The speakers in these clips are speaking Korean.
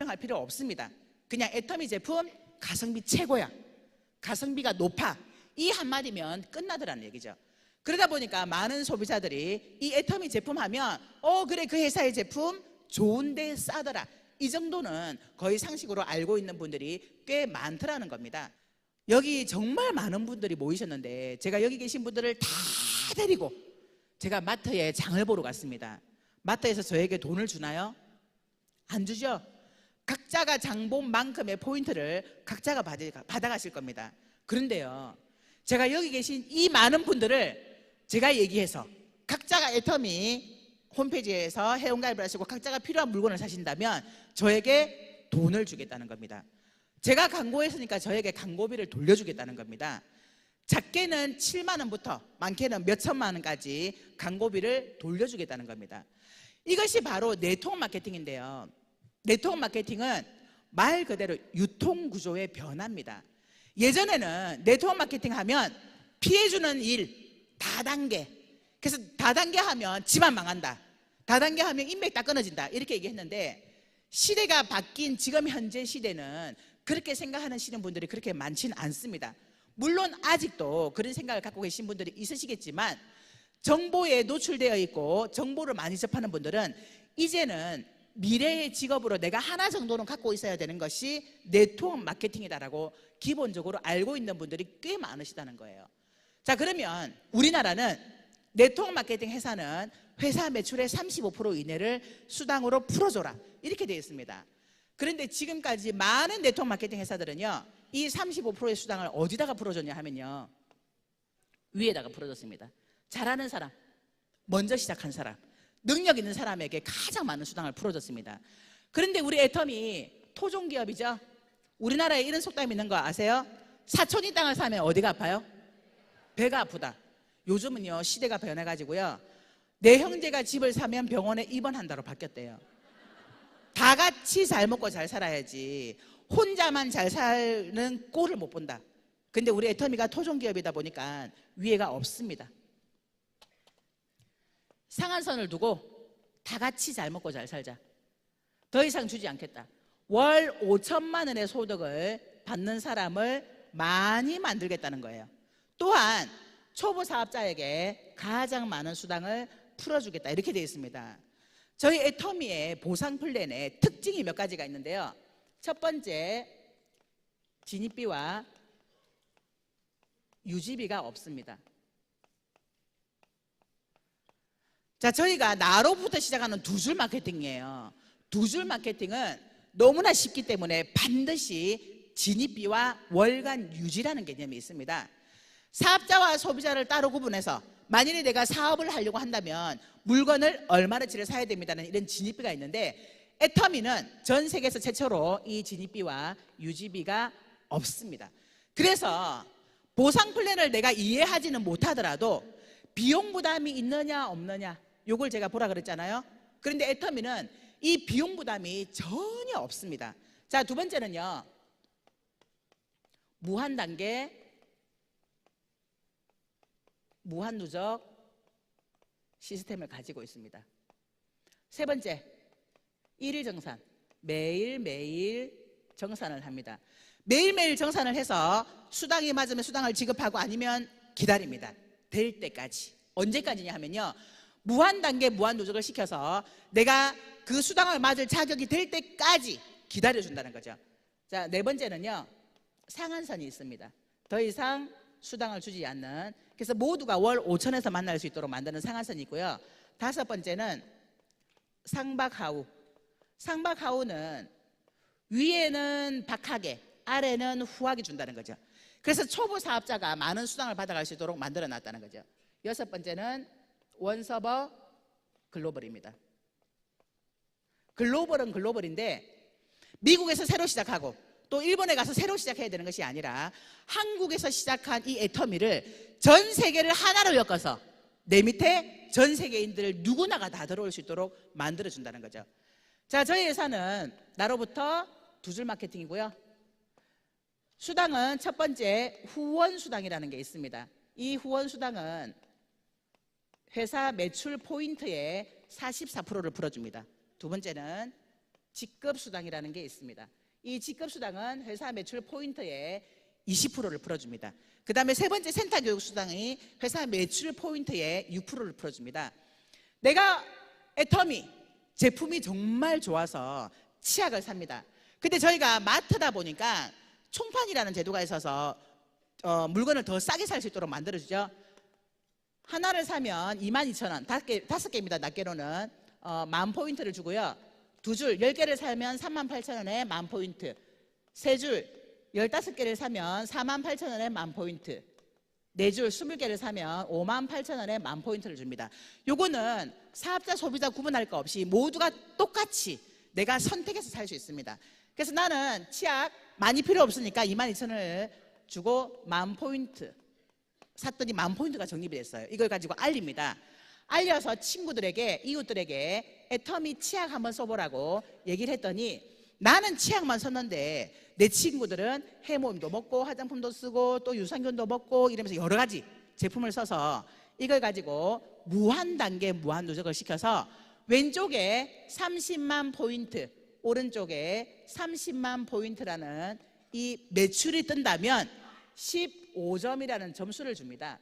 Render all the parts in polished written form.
자평할 필요 없습니다. 그냥 애터미 제품 가성비 최고야, 가성비가 높아, 이 한마디면 끝나더라는 얘기죠. 그러다 보니까 많은 소비자들이 이 애터미 제품 하면 그래, 그 회사의 제품 좋은데 싸더라, 이 정도는 거의 상식으로 알고 있는 분들이 꽤 많더라는 겁니다. 여기 정말 많은 분들이 모이셨는데 제가 여기 계신 분들을 다 데리고 제가 마트에 장을 보러 갔습니다. 마트에서 저에게 돈을 주나요? 안 주죠. 각자가 장 본 만큼의 포인트를 각자가 받아가실 겁니다. 그런데요, 제가 여기 계신 이 많은 분들을 제가 얘기해서 각자가 애터미 홈페이지에서 회원가입을 하시고 각자가 필요한 물건을 사신다면 저에게 돈을 주겠다는 겁니다. 제가 광고했으니까 저에게 광고비를 돌려주겠다는 겁니다. 작게는 7만 원부터 많게는 몇 천만 원까지 광고비를 돌려주겠다는 겁니다. 이것이 바로 네트워크 마케팅인데요, 네트워크 마케팅은 말 그대로 유통구조의 변화입니다. 예전에는 네트워크 마케팅 하면 피해주는 일 다단계, 그래서 다단계 하면 집안 망한다, 다단계 하면 인맥 다 끊어진다, 이렇게 얘기했는데 시대가 바뀐 지금 현재 시대는 그렇게 생각하시는 분들이 그렇게 많지는 않습니다. 물론 아직도 그런 생각을 갖고 계신 분들이 있으시겠지만 정보에 노출되어 있고 정보를 많이 접하는 분들은 이제는 미래의 직업으로 내가 하나 정도는 갖고 있어야 되는 것이 네트워크 마케팅이다라고 기본적으로 알고 있는 분들이 꽤 많으시다는 거예요. 자, 그러면 우리나라는 네트워크 마케팅 회사는 회사 매출의 35% 이내를 수당으로 풀어줘라, 이렇게 되어 있습니다. 그런데 지금까지 많은 네트워크 마케팅 회사들은요, 이 35%의 수당을 어디다가 풀어줬냐 하면요, 위에다가 풀어줬습니다. 잘하는 사람, 먼저 시작한 사람, 능력 있는 사람에게 가장 많은 수당을 풀어줬습니다. 그런데 우리 애터미 토종기업이죠. 우리나라에 이런 속담이 있는 거 아세요? 사촌이 땅을 사면 어디가 아파요? 배가 아프다. 요즘은요, 시대가 변해가지고요, 내 형제가 집을 사면 병원에 입원한다로 바뀌었대요. 다 같이 잘 먹고 잘 살아야지 혼자만 잘 사는 꼴을 못 본다. 근데 우리 애터미가 토종기업이다 보니까 위해가 없습니다. 상한선을 두고 다 같이 잘 먹고 잘 살자, 더 이상 주지 않겠다, 월 5천만 원의 소득을 받는 사람을 많이 만들겠다는 거예요. 또한 초보 사업자에게 가장 많은 수당을 풀어주겠다, 이렇게 되어 있습니다. 저희 애터미의 보상 플랜에 특징이 몇 가지가 있는데요, 첫 번째, 진입비와 유지비가 없습니다. 자, 저희가 나로부터 시작하는 두 줄 마케팅이에요. 두 줄 마케팅은 너무나 쉽기 때문에 반드시 진입비와 월간 유지라는 개념이 있습니다. 사업자와 소비자를 따로 구분해서 만일에 내가 사업을 하려고 한다면 물건을 얼마나치를 사야 됩니다는 이런 진입비가 있는데 애터미는 전 세계에서 최초로 이 진입비와 유지비가 없습니다. 그래서 보상 플랜을 내가 이해하지는 못하더라도 비용 부담이 있느냐 없느냐, 요걸 제가 보라 그랬잖아요. 그런데 애터미는 이 비용 부담이 전혀 없습니다. 자, 두 번째는요, 무한 단계, 무한 누적 시스템을 가지고 있습니다. 세 번째, 일일 정산, 매일매일 정산을 합니다. 매일매일 정산을 해서 수당이 맞으면 수당을 지급하고 아니면 기다립니다. 될 때까지. 언제까지냐 하면요, 무한 단계 무한 누적을 시켜서 내가 그 수당을 맞을 자격이 될 때까지 기다려준다는 거죠. 자, 네 번째는요, 상한선이 있습니다. 더 이상 수당을 주지 않는, 그래서 모두가 월 5천에서 만날 수 있도록 만드는 상한선이 있고요. 다섯 번째는 상박하우. 상박하우는 위에는 박하게, 아래는 후하게 준다는 거죠. 그래서 초보 사업자가 많은 수당을 받아갈 수 있도록 만들어 놨다는 거죠. 여섯 번째는 원서버 글로벌입니다. 글로벌은 글로벌인데 미국에서 새로 시작하고 또 일본에 가서 새로 시작해야 되는 것이 아니라 한국에서 시작한 이 애터미를 전 세계를 하나로 엮어서 내 밑에 전 세계인들 누구나가 다 들어올 수 있도록 만들어준다는 거죠. 자, 저희 회사는 나로부터 두 줄 마케팅이고요. 수당은 첫 번째 후원 수당이라는 게 있습니다. 이 후원 수당은 회사 매출 포인트의 44%를 풀어줍니다. 두 번째는 직급수당이라는 게 있습니다. 이 직급수당은 회사 매출 포인트의 20%를 풀어줍니다. 그 다음에 세 번째 센터교육수당이 회사 매출 포인트의 6%를 풀어줍니다. 내가 애터미 제품이 정말 좋아서 치약을 삽니다. 근데 저희가 마트다 보니까 총판이라는 제도가 있어서 물건을 더 싸게 살 수 있도록 만들어주죠. 하나를 사면 22,000원, 5개입니다. 낱개로는 10,000포인트를 주고요. 2줄, 10개를 사면 38,000원에 10,000포인트, 3줄, 15개를 사면 48,000원에 10,000포인트, 4줄, 20개를 사면 58,000원에 10,000포인트를 줍니다. 요거는 사업자, 소비자 구분할 거 없이 모두가 똑같이 내가 선택해서 살 수 있습니다. 그래서 나는 치약 많이 필요 없으니까 22,000원을 주고 10,000포인트 샀더니 10,000포인트가 적립이 됐어요. 이걸 가지고 알립니다. 알려서 친구들에게, 이웃들에게 애터미 치약 한번 써보라고 얘기를 했더니 나는 치약만 썼는데 내 친구들은 해모임도 먹고 화장품도 쓰고 또 유산균도 먹고 이러면서 여러 가지 제품을 써서 이걸 가지고 무한 단계 무한 누적을 시켜서 왼쪽에 30만 포인트, 오른쪽에 30만 포인트라는 이 매출이 뜬다면 15점이라는 점수를 줍니다.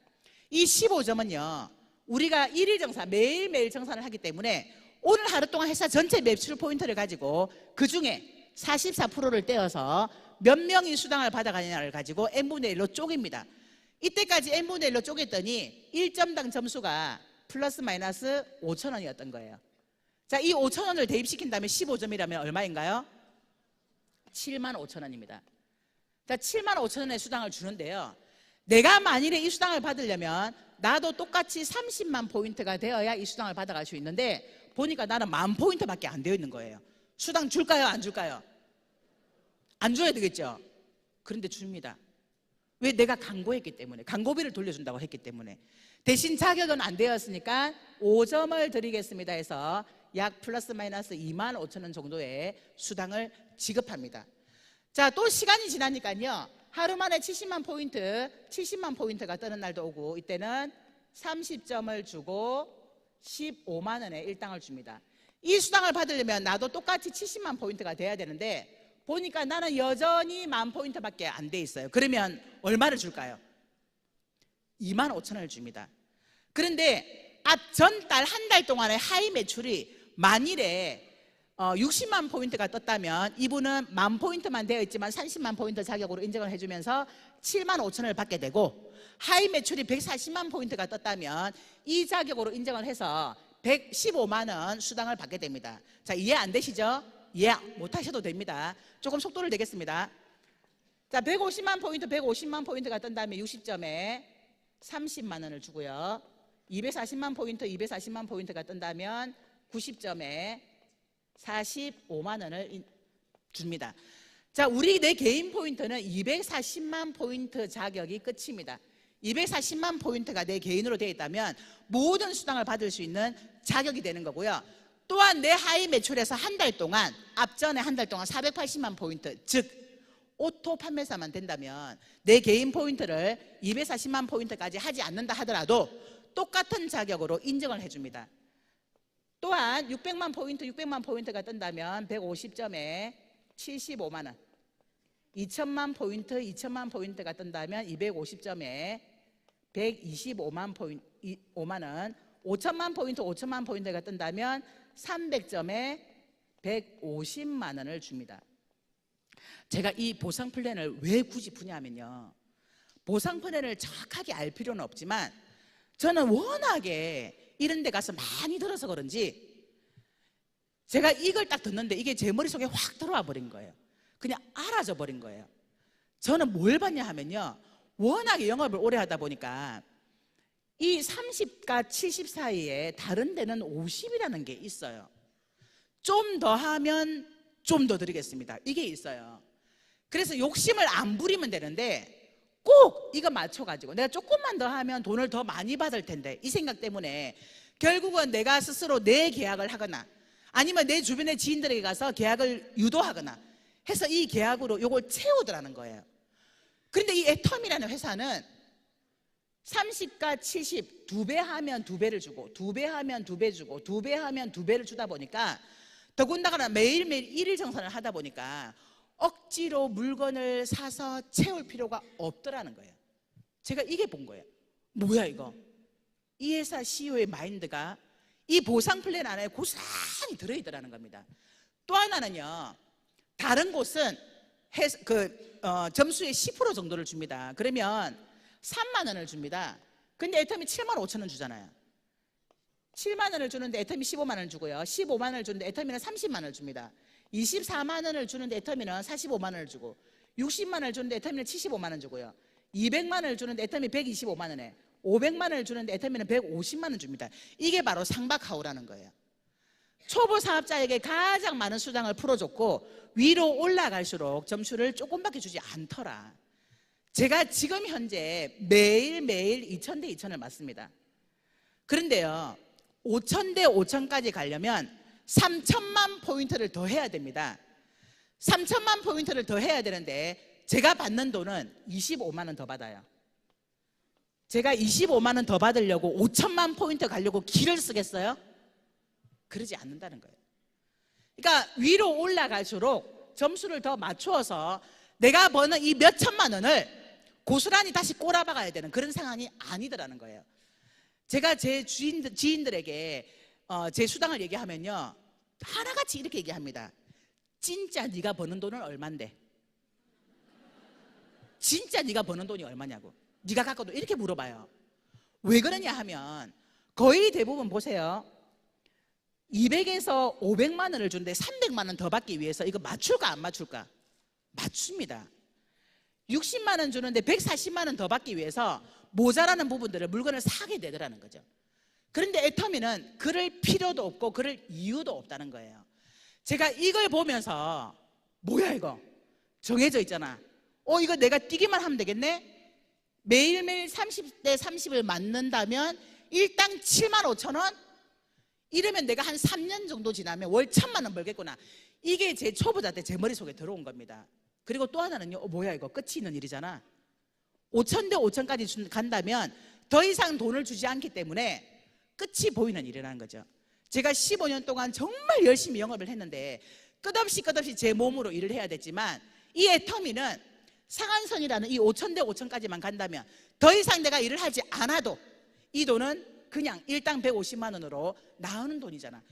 이 15점은요, 우리가 일일 정산, 매일매일 정산을 하기 때문에 오늘 하루 동안 회사 전체 매출 포인트를 가지고 그 중에 44%를 떼어서 몇 명이 수당을 받아가느냐를 가지고 n분의 1로 쪼갭니다. 이때까지 n분의 1로 쪼갰더니 1점당 점수가 플러스 마이너스 5,000원이었던 거예요. 자, 이 5,000원을 대입시킨 다음에 15점이라면 얼마인가요? 75,000원입니다. 자, 75,000원의 수당을 주는데요, 내가 만일에 이 수당을 받으려면 나도 똑같이 30만 포인트가 되어야 이 수당을 받아갈 수 있는데 보니까 나는 10,000포인트밖에 안 되어 있는 거예요. 수당 줄까요? 안 줄까요? 안 줘야 되겠죠? 그런데 줍니다. 왜? 내가 광고했기 때문에, 광고비를 돌려준다고 했기 때문에. 대신 자격은 안 되었으니까 5점을 드리겠습니다 해서 약 플러스 마이너스 25,000원 정도의 수당을 지급합니다. 자, 또 시간이 지나니까요, 하루 만에 70만 포인트가 뜨는 날도 오고, 이때는 30점을 주고 15만 원의 일당을 줍니다. 이 수당을 받으려면 나도 똑같이 70만 포인트가 돼야 되는데 보니까 나는 여전히 10,000포인트밖에 안 돼 있어요. 그러면 얼마를 줄까요? 25,000원을 줍니다. 그런데 전달 한 달 동안의 하이 매출이 만일에 60만 포인트가 떴다면 이분은 10,000포인트만 되어 있지만 30만 포인트 자격으로 인정을 해주면서 75,000원을 받게 되고, 하이 매출이 140만 포인트가 떴다면 이 자격으로 인정을 해서 115만 원 수당을 받게 됩니다. 자, 이해 안 되시죠? 이해 못 하셔도 됩니다. 조금 속도를 내겠습니다. 자, 150만 포인트가 뜬다면 60점에 30만 원을 주고요. 240만 포인트가 뜬다면 90점에 45만 원을 줍니다. 자, 우리 내 개인 포인트는 240만 포인트 자격이 끝입니다. 240만 포인트가 내 개인으로 되어 있다면 모든 수당을 받을 수 있는 자격이 되는 거고요. 또한 내 하이 매출에서 한 달 동안, 앞전에 한 달 동안 480만 포인트, 즉 오토 판매사만 된다면 내 개인 포인트를 240만 포인트까지 하지 않는다 하더라도 똑같은 자격으로 인정을 해줍니다. 또한 600만 포인트가 뜬다면 150점에 75만 원, 2천만 포인트가 뜬다면 250점에 125만 포인트, 5만 원, 5천만 포인트가 뜬다면 300점에 150만 원을 줍니다. 제가 이 보상 플랜을 왜 굳이 푸냐면요, 보상 플랜을 정확하게 알 필요는 없지만 저는 워낙에 이런 데 가서 많이 들어서 그런지 제가 이걸 딱 듣는데 이게 제 머릿속에 확 들어와 버린 거예요. 그냥 알아져 버린 거예요. 저는 뭘 봤냐 하면요, 워낙에 영업을 오래 하다 보니까 이 30과 70 사이에 다른 데는 50이라는 게 있어요. 좀 더 하면 좀 더 드리겠습니다, 이게 있어요. 그래서 욕심을 안 부리면 되는데 꼭 이거 맞춰가지고 내가 조금만 더 하면 돈을 더 많이 받을 텐데, 이 생각 때문에 결국은 내가 스스로 내 계약을 하거나 아니면 내 주변의 지인들에게 가서 계약을 유도하거나 해서 이 계약으로 이걸 채우더라는 거예요. 그런데 이 애텀이라는 회사는 30과 70 2배 하면 2배를 주고 2배 하면 2배 주고 2배 하면 2배를 주다 보니까 더군다나 매일매일 일일 정산을 하다 보니까 억지로 물건을 사서 채울 필요가 없더라는 거예요. 제가 이게 본 거예요. 뭐야 이거? 이 회사 CEO의 마인드가 이 보상 플랜 안에 고스란히 들어있더라는 겁니다. 또 하나는요, 다른 곳은 점수의 10% 정도를 줍니다. 그러면 3만 원을 줍니다. 근데 애터미 7만 5천 원 주잖아요. 7만 원을 주는데 애터미 15만 원을 주고요. 15만 원을 주는데 애터미는 30만 원을 줍니다. 24만 원을 주는데 애터미는 45만 원을 주고, 60만 원을 주는데 애터미는 75만 원 주고요. 200만 원을 주는데 애터미 125만 원에, 500만 원을 주는데 애터미는 150만 원 줍니다. 이게 바로 상박하우라는 거예요. 초보 사업자에게 가장 많은 수당을 풀어줬고 위로 올라갈수록 점수를 조금밖에 주지 않더라. 제가 지금 현재 매일매일 2000대 2000을 맞습니다. 그런데요, 5000대 5000까지 가려면 3000만 포인트를 더 해야 됩니다. 3000만 포인트를 더 해야 되는데 제가 받는 돈은 25만 원 더 받아요. 제가 25만 원 더 받으려고 5000만 포인트 가려고 기를 쓰겠어요? 그러지 않는다는 거예요. 그러니까 위로 올라갈수록 점수를 더 맞추어서 내가 버는 이 몇천만 원을 고스란히 다시 꼬라박아야 되는 그런 상황이 아니더라는 거예요. 제가 제 지인들에게 제 수당을 얘기하면요, 하나같이 이렇게 얘기합니다. 진짜 네가 버는 돈은 얼만데? 진짜 네가 버는 돈이 얼마냐고, 네가 갖고도, 이렇게 물어봐요. 왜 그러냐 하면 거의 대부분 보세요, 200에서 500만 원을 주는데 300만 원 더 받기 위해서 이거 맞출까 안 맞출까? 맞춥니다. 60만 원 주는데 140만 원 더 받기 위해서 모자라는 부분들을 물건을 사게 되더라는 거죠. 그런데 애터미는 그럴 필요도 없고 그럴 이유도 없다는 거예요. 제가 이걸 보면서 뭐야 이거 정해져 있잖아, 이거 내가 뛰기만 하면 되겠네? 매일매일 30대 30을 맞는다면 일당 7만 5천 원? 이러면 내가 한 3년 정도 지나면 월 1000만 원 벌겠구나. 이게 제 초보자 때 제 머릿속에 들어온 겁니다. 그리고 또 하나는요, 뭐야 이거 끝이 있는 일이잖아. 5000대 5000까지 간다면 더 이상 돈을 주지 않기 때문에 끝이 보이는 일이라는 거죠. 제가 15년 동안 정말 열심히 영업을 했는데 끝없이 제 몸으로 일을 해야 됐지만 이 애터미는 상한선이라는 이 5000대 5000까지만 간다면 더 이상 내가 일을 하지 않아도 이 돈은 그냥 일당 150만 원으로 나오는 돈이잖아.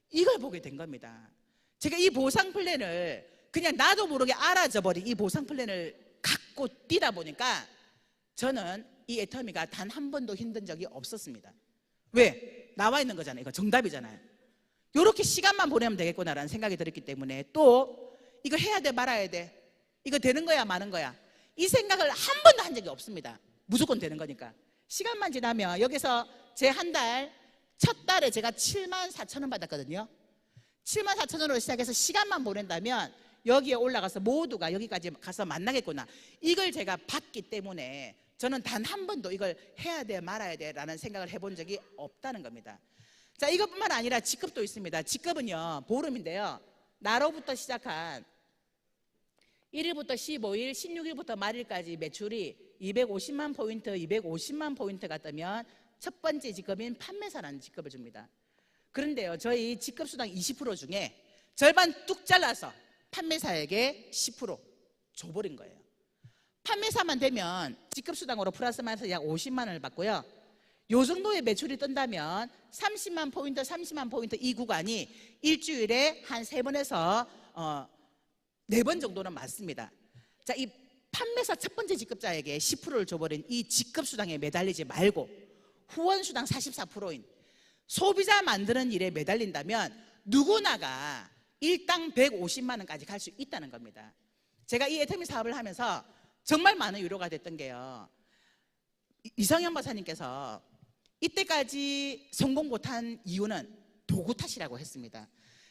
이걸 보게 된 겁니다. 제가 이 보상 플랜을 그냥 나도 모르게 알아져 버린 이 보상 플랜을 갖고 뛰다 보니까 저는 이 애터미가 단 한 번도 힘든 적이 없었습니다. 왜? 나와 있는 거잖아요. 이거 정답이잖아요. 이렇게 시간만 보내면 되겠구나라는 생각이 들었기 때문에, 또 이거 해야 돼 말아야 돼, 이거 되는 거야 마는 거야, 이 생각을 한 번도 한 적이 없습니다. 무조건 되는 거니까. 시간만 지나면 여기서 제 한 달, 첫 달에 제가 7만 4천 원 받았거든요. 7만 4천 원으로 시작해서 시간만 보낸다면 여기에 올라가서 모두가 여기까지 가서 만나겠구나, 이걸 제가 봤기 때문에 저는 단 한 번도 이걸 해야 돼 말아야 돼 라는 생각을 해본 적이 없다는 겁니다. 자, 이것뿐만 아니라 직급도 있습니다. 직급은요, 보름인데요, 나로부터 시작한 1일부터 15일, 16일부터 말일까지 매출이 250만 포인트, 250만 포인트가 뜨면 첫 번째 직급인 판매사라는 직급을 줍니다. 그런데요, 저희 직급수당 20% 중에 절반 뚝 잘라서 판매사에게 10% 줘버린 거예요. 판매사만 되면 직급수당으로 플러스 마이너스 약 50만 원을 받고요, 요 정도의 매출이 뜬다면 30만 포인트, 30만 포인트 이 구간이 일주일에 한 3번에서 4번 정도는 맞습니다. 자, 이 판매사 첫 번째 직급자에게 10%를 줘버린 이 직급수당에 매달리지 말고 후원수당 44%인 소비자 만드는 일에 매달린다면 누구나가 일당 150만 원까지 갈 수 있다는 겁니다. 제가 이 애터미 사업을 하면서 정말 많은 위로가 됐던 게요, 이성현 박사님께서 이때까지 성공 못한 이유는 도구 탓이라고 했습니다.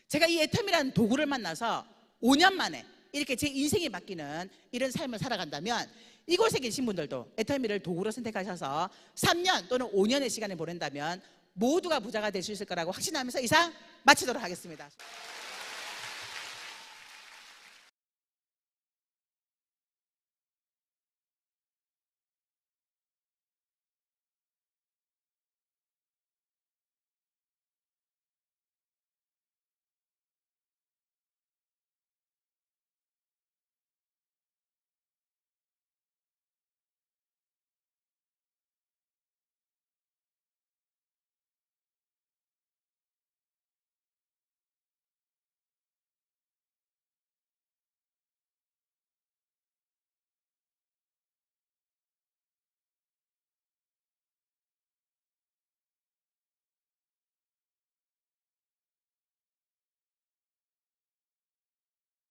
제가 이 애터미라는 도구를 만나서 5년 만에 이렇게 제 인생이 바뀌는 이런 삶을 살아간다면 이곳에 계신 분들도 애터미를 도구로 선택하셔서 3년 또는 5년의 시간을 보낸다면 모두가 부자가 될 수 있을 거라고 확신하면서 이상 마치도록 하겠습니다.